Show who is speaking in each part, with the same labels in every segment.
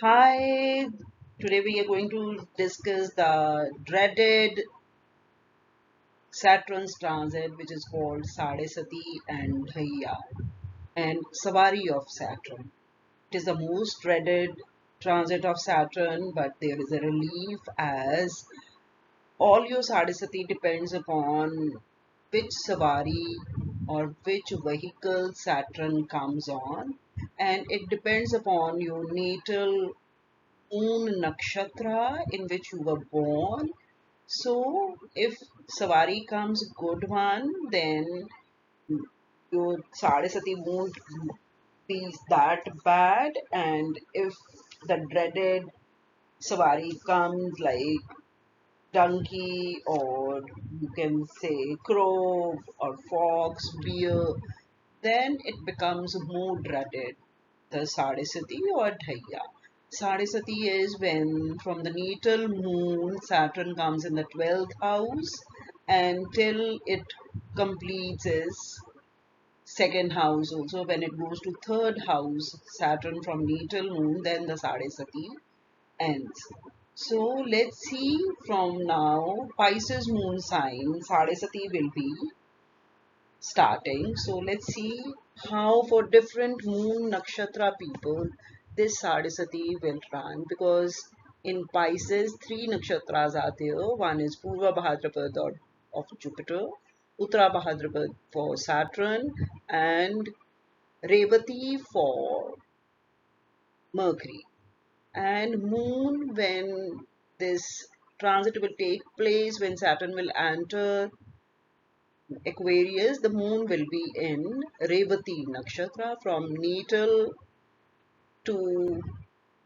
Speaker 1: Hi, today we are going to discuss the dreaded Saturn's transit, which is called Sadhe Sati and Dhayyia, and Sawari of Saturn. It is the most dreaded transit of Saturn, but there is a relief as all your Sadhe Sati depends upon which Sawari or which vehicle Saturn comes on, and it depends upon your natal moon nakshatra in which you were born. So if Savari comes good one, then your Sadhasati won't be that bad. And if the dreaded Savari comes like donkey, or you can say crow or fox, bear, then it becomes more dreaded, the Sadhisati or Dhayyia. Sadhisati is when from the natal moon Saturn comes in the 12th house until it completes its second house also. When it goes to third house, Saturn from natal moon, then the Sadhisati ends. So let's see from now Pisces moon sign Sadhisati will be starting. So let's see how for different moon nakshatra people this Sadhisati will run, because in Pisces three nakshatras are there. One is Purva Bhadrapad of Jupiter, Uttara Bhadrapad for Saturn, and Revati for Mercury. And moon, when this transit will take place, when Saturn will enter Aquarius, the moon will be in Revati Nakshatra. From natal to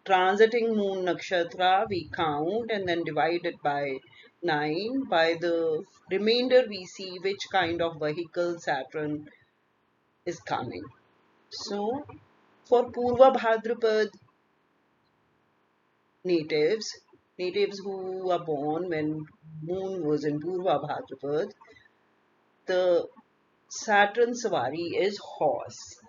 Speaker 1: transiting moon nakshatra, we count and then divide it by 9. By the remainder, we see which kind of vehicle Saturn is coming. So, for Purva Bhadrapad natives who are born when moon was in Purva Bhadrapad, the Saturn Sawari is horse,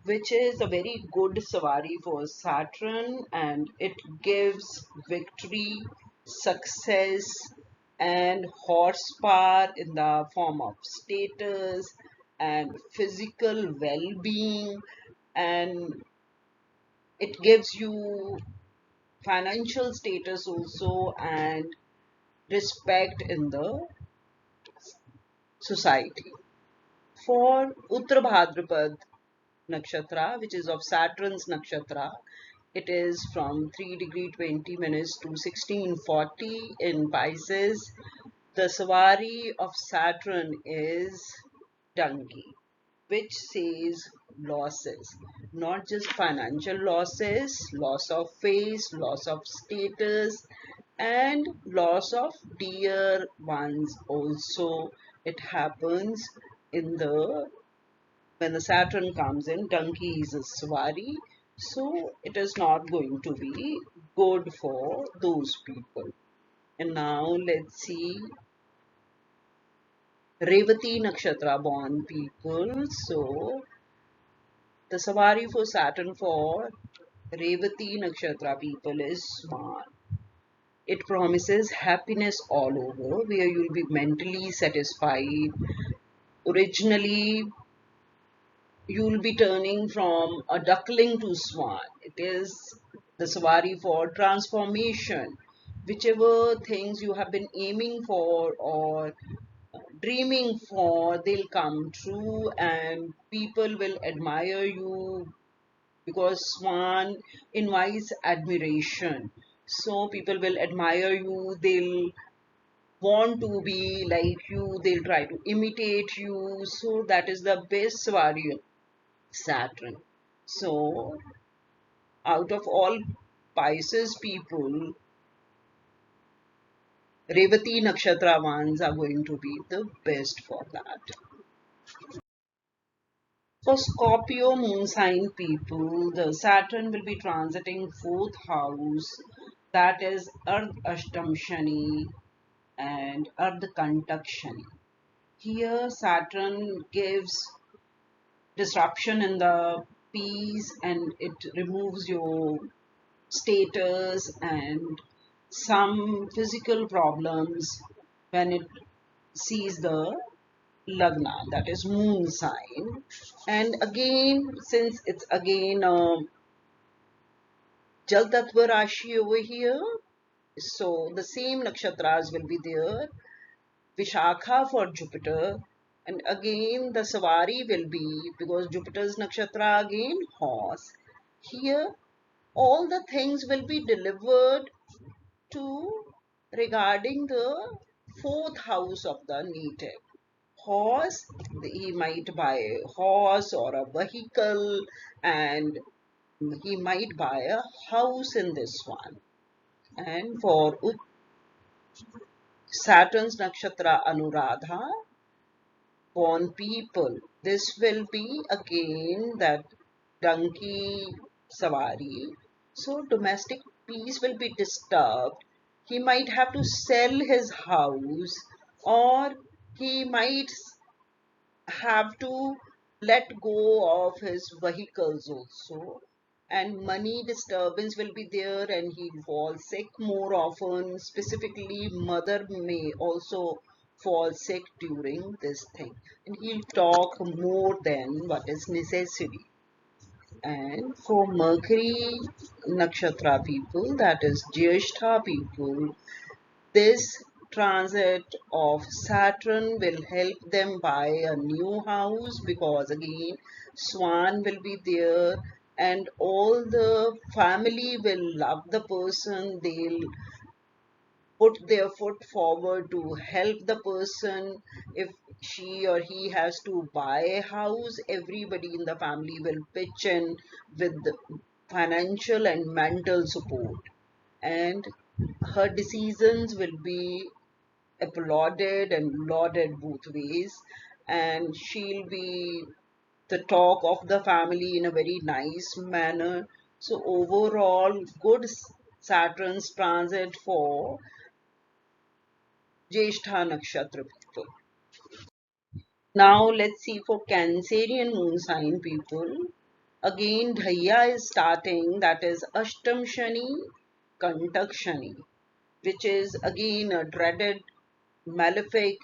Speaker 1: which is a very good Sawari for Saturn, and it gives victory, success, and horsepower in the form of status and physical well being, and it gives you financial status also and respect in the society. For Uttar Bhadrapad nakshatra, which is of Saturn's nakshatra, it is from 3 degree 20 minutes to 1640 in Pisces. The Sawari of Saturn is donkey, which says losses, not just financial losses, loss of face, loss of status, and loss of dear ones also. It happens in the when the Saturn comes in. Donkey is a Sawari, so it is not going to be good for those people. And now let's see Revati Nakshatra born people. So the Sawari for Saturn for Revati Nakshatra people is smart. It promises happiness all over, where you'll be mentally satisfied. Originally, you'll be turning from a duckling to swan. It is the Sawari for transformation. Whichever things you have been aiming for or dreaming for, they'll come true, and people will admire you, because swan invites admiration. So people will admire you, they'll want to be like you, they'll try to imitate you. So that is the best Sawari Saturn. So out of all Pisces people, Revati Nakshatra ones are going to be the best for that. For Scorpio moon sign people, the Saturn will be transiting fourth house, that is Ardh Ashtam Shani and Ardh Kantak Shani. Here Saturn gives disruption in the peace, and it removes your status and some physical problems when it sees the lagna, that is moon sign. And again, since it's again Jal Tattva Rashi over here, so the same nakshatras will be there. Vishakha for Jupiter, and again the Sawari will be, because Jupiter's nakshatra again horse. Here all the things will be delivered to regarding the fourth house of the native. Horse, he might buy a horse or a vehicle, and he might buy a house in this one. And for Saturn's nakshatra Anuradha, born people, this will be again that donkey Sawari. So domestic peace will be disturbed. He might have to sell his house, or he might have to let go of his vehicles also, and money disturbance will be there, and he'll fall sick more often. Specifically, mother may also fall sick during this thing, and he'll talk more than what is necessary. And for Mercury nakshatra people, that is Jyeshtha people, this transit of Saturn will help them buy a new house, because again Swan will be there, and all the family will love the person. They'll put their foot forward to help the person. If she or he has to buy a house, everybody in the family will pitch in with financial and mental support, and her decisions will be applauded and lauded both ways, and she'll be the talk of the family in a very nice manner. So overall, good Saturn's transit for Jyeshtha nakshatra people. Now let's see for Cancerian moon sign people. Again, Dhayyia is starting, that is Ashtam Shani, Kantak Shani, which is again a dreaded malefic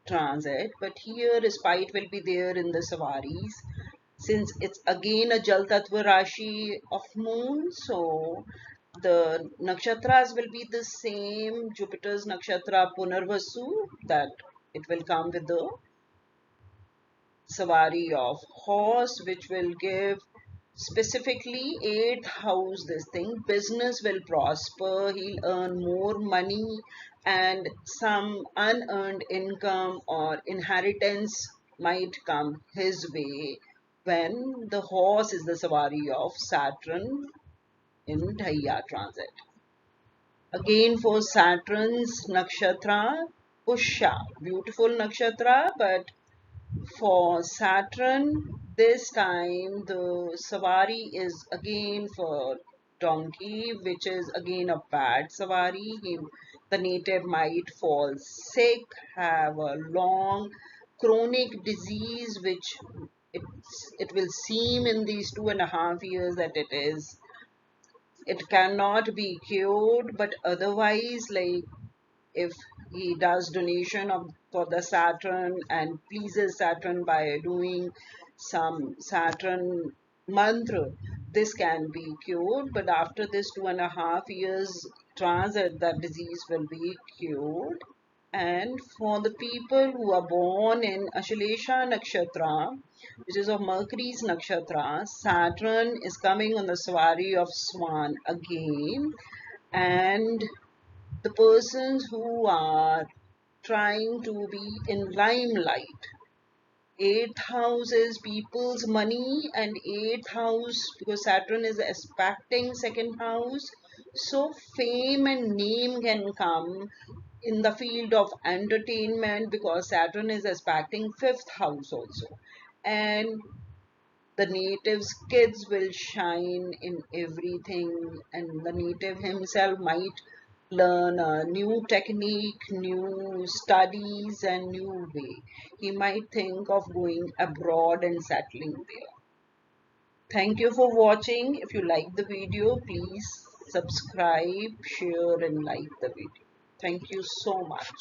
Speaker 1: transit, but here respite will be there in the Sawaris, since it's again a Jal Tattva Rashi of moon. So the nakshatras will be the same. Jupiter's nakshatra Punarvasu, that it will come with the Sawari of horse, which will give specifically 8th house. This thing, business will prosper, he'll earn more money, and some unearned income or inheritance might come his way when the horse is the Sawari of Saturn in Dhayyia transit. Again for Saturn's nakshatra Pushya, beautiful nakshatra, but for Saturn, this time the Sawari is again for donkey, which is again a bad Sawari. The native might fall sick, have a long chronic disease, which it will seem in these 2.5 years that it cannot be cured, but otherwise, like if he does donation of for the Saturn and pleases Saturn by doing some Saturn mantra, this can be cured. But after this 2.5 years transit, that disease will be cured. And for the people who are born in Ashalesha Nakshatra, which is of Mercury's Nakshatra, Saturn is coming on the Sawari of Swan again, and the persons who are trying to be in limelight. 8th house is people's money, and 8th house, because Saturn is aspecting second house, so fame and name can come in the field of entertainment, because Saturn is aspecting 5th house also, and the native's kids will shine in everything, and the native himself might learn a new technique, new studies, and new way. He might think of going abroad and settling there. Thank you for watching. If you like the video, please subscribe, share, and like the video. Thank you so much.